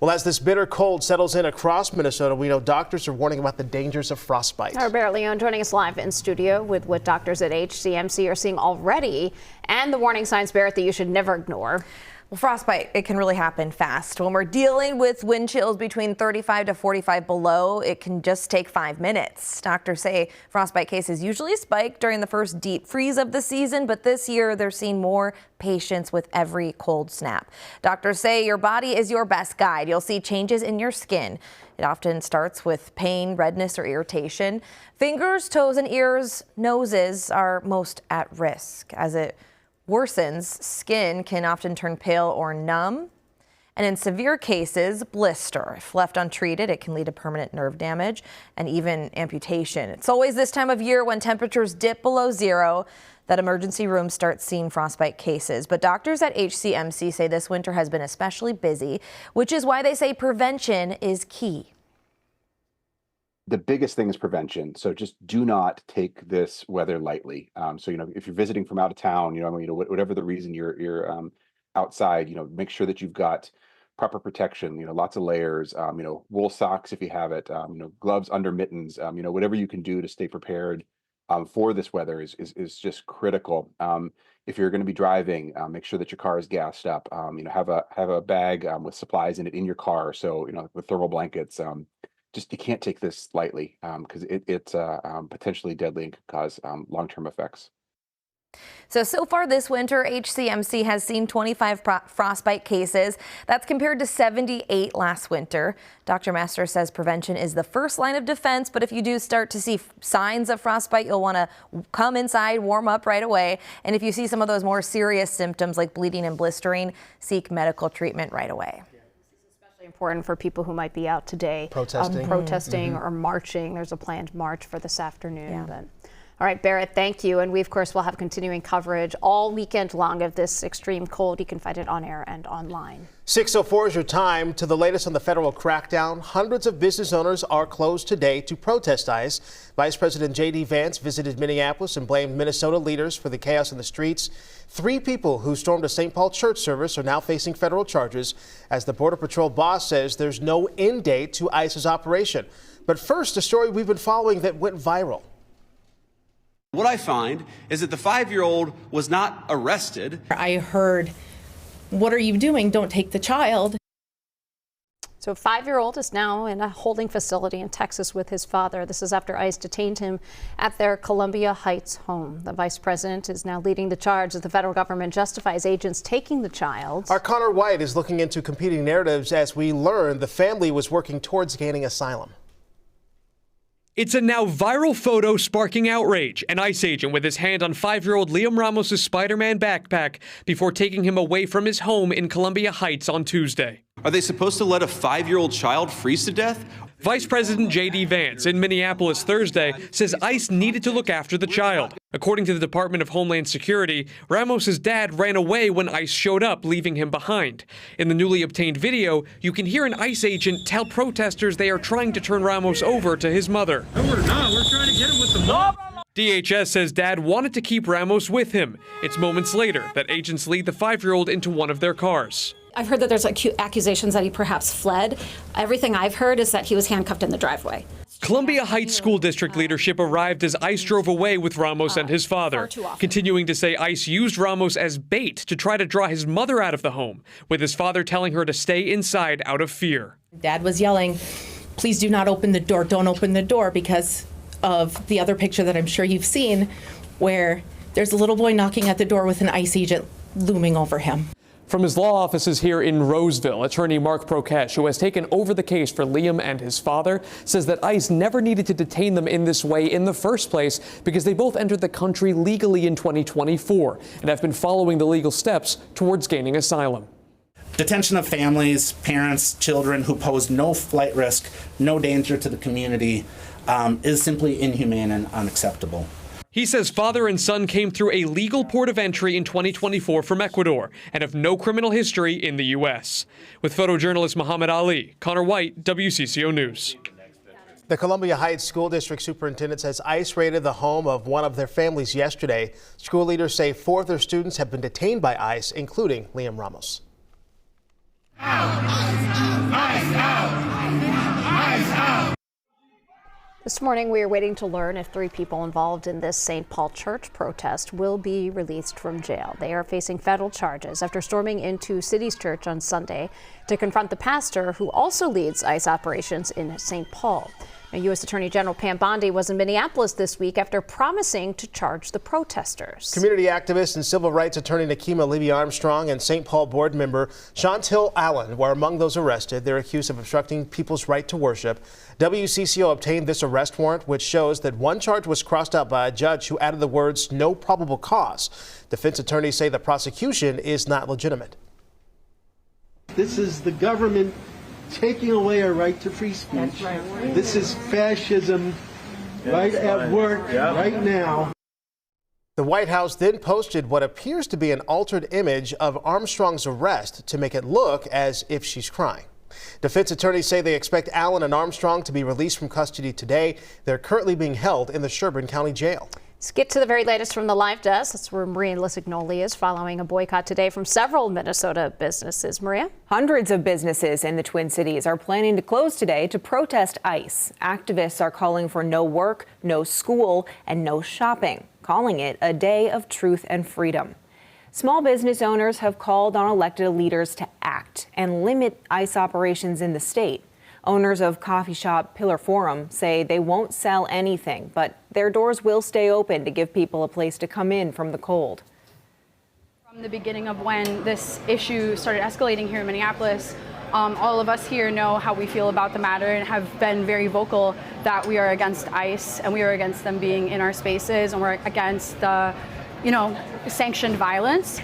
Well, as this bitter cold settles in across Minnesota, we know doctors are warning about the dangers of frostbite. Our Barrett Leone joining us live in studio with what doctors at HCMC are seeing already and the warning signs, Barrett, that you should never ignore. Well, frostbite, it can really happen fast. When we're dealing with wind chills between 35 to 45 below, it can just take 5 minutes. Doctors say frostbite cases usually spike during the first deep freeze of the season, but this year they're seeing more patients with every cold snap. Doctors say your body is your best guide. You'll see changes in your skin. It often starts with pain, redness, or irritation. Fingers, toes, and ears, noses are most at risk. As it worsens, skin can often turn pale or numb, and in severe cases, blister. If left untreated, it can lead to permanent nerve damage and even amputation. It's always this time of year when temperatures dip below zero that emergency rooms start seeing frostbite cases. But doctors at HCMC say this winter has been especially busy, which is why they say prevention is key. The biggest thing is prevention. So just do not take this weather lightly. So, if you're visiting from out of town, whatever the reason you're outside, make sure that you've got proper protection, lots of layers, wool socks if you have it, gloves under mittens, whatever you can do to stay prepared for this weather is just critical. If you're going to be driving, make sure that your car is gassed up. Have a bag with supplies in it in your car. So, with thermal blankets. You can't take this lightly because it's potentially deadly and could cause long-term effects. So far this winter, HCMC has seen 25 frostbite cases. That's compared to 78 last winter. Dr. Master says prevention is the first line of defense, but if you do start to see signs of frostbite, you'll want to come inside, warm up right away. And if you see some of those more serious symptoms like bleeding and blistering, seek medical treatment right away. Important for people who might be out today protesting or marching. There's a planned march for this afternoon. But all right, Barrett, thank you. And we, of course, will have continuing coverage all weekend long of this extreme cold. You can find it on air and online. 6:04 is your time. To the latest on the federal crackdown. Hundreds of business owners are closed today to protest ICE. Vice President J.D. Vance visited Minneapolis and blamed Minnesota leaders for the chaos in the streets. 3 people who stormed a St. Paul church service are now facing federal charges as the Border Patrol boss says there's no end date to ICE's operation. But first, a story we've been following that went viral. What I find is that the 5-year-old was not arrested. I heard, "What are you doing? Don't take the child." So a 5-year-old is now in a holding facility in Texas with his father. This is after ICE detained him at their Columbia Heights home. The vice president is now leading the charge as the federal government justifies agents taking the child. Our Connor White is looking into competing narratives as we learn the family was working towards gaining asylum. It's a now viral photo sparking outrage. An ICE agent with his hand on 5-year-old Liam Ramos' Spider-Man backpack before taking him away from his home in Columbia Heights on Tuesday. Are they supposed to let a 5-year-old child freeze to death? Vice President J.D. Vance in Minneapolis Thursday says ICE needed to look after the child. According to the Department of Homeland Security, Ramos' dad ran away when ICE showed up, leaving him behind. In the newly obtained video, you can hear an ICE agent tell protesters they are trying to turn Ramos over to his mother. No, we're not. We're trying to get him with the mom. DHS says dad wanted to keep Ramos with him. It's moments later that agents lead the 5-year-old into one of their cars. I've heard that there's accusations that he perhaps fled. Everything I've heard is that he was handcuffed in the driveway. Columbia Heights School District leadership arrived as ICE drove away with Ramos and his father, continuing to say ICE used Ramos as bait to try to draw his mother out of the home, with his father telling her to stay inside out of fear. Dad was yelling, "Please do not open the door. Don't open the door," because of the other picture that I'm sure you've seen where there's a little boy knocking at the door with an ICE agent looming over him. From his law offices here in Roseville, attorney Mark Prokesh, who has taken over the case for Liam and his father, says that ICE never needed to detain them in this way in the first place because they both entered the country legally in 2024 and have been following the legal steps towards gaining asylum. Detention of families, parents, children who pose no flight risk, no danger to the community is simply inhumane and unacceptable. He says father and son came through a legal port of entry in 2024 from Ecuador and have no criminal history in the U.S. With photojournalist Muhammad Ali, Connor White, WCCO News. The Columbia Heights School District Superintendent says ICE raided the home of one of their families yesterday. School leaders say 4 of their students have been detained by ICE, including Liam Ramos. ICE! This morning, we are waiting to learn if 3 people involved in this St. Paul church protest will be released from jail. They are facing federal charges after storming into City's Church on Sunday to confront the pastor who also leads ICE operations in St. Paul. Now, U.S. Attorney General Pam Bondi was in Minneapolis this week after promising to charge the protesters. Community activist and civil rights attorney Nakima Levy-Armstrong and St. Paul board member Chantil Allen were among those arrested. They're accused of obstructing people's right to worship. WCCO obtained this arrest warrant, which shows that one charge was crossed out by a judge who added the words "no probable cause." Defense attorneys say the prosecution is not legitimate. This is the government taking away our right to free speech. Right. This is fascism right at work right now. The White House then posted what appears to be an altered image of Armstrong's arrest to make it look as if she's crying. Defense attorneys say they expect Allen and Armstrong to be released from custody today. They're currently being held in the Sherburne County Jail. Let's get to the very latest from the Live Desk. That's where Maria Lisignoli is, following a boycott today from several Minnesota businesses. Maria? Hundreds of businesses in the Twin Cities are planning to close today to protest ICE. Activists are calling for no work, no school, and no shopping, calling it a day of truth and freedom. Small business owners have called on elected leaders to act and limit ICE operations in the state. Owners of coffee shop Pillar Forum say they won't sell anything, but their doors will stay open to give people a place to come in from the cold. From the beginning of when this issue started escalating here in Minneapolis, all of us here know how we feel about the matter and have been very vocal that we are against ICE and we are against them being in our spaces, and we're against the, sanctioned violence.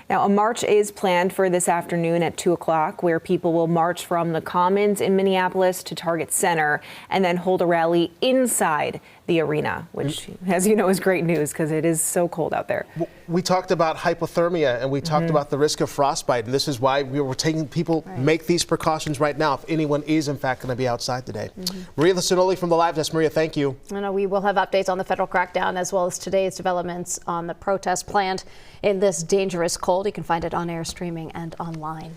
Now, a march is planned for this afternoon at 2 o'clock, where people will march from the Commons in Minneapolis to Target Center and then hold a rally inside the arena, which, as you know, is great news because it is so cold out there. We talked about hypothermia and we talked about the risk of frostbite, and this is why we were taking people make these precautions right now if anyone is in fact going to be outside today. Maria Lisignoli from the Live Desk. Maria, thank you. I know we will have updates on the federal crackdown as well as today's developments on the protest planned in this dangerous cold. You can find it on air, streaming, and online.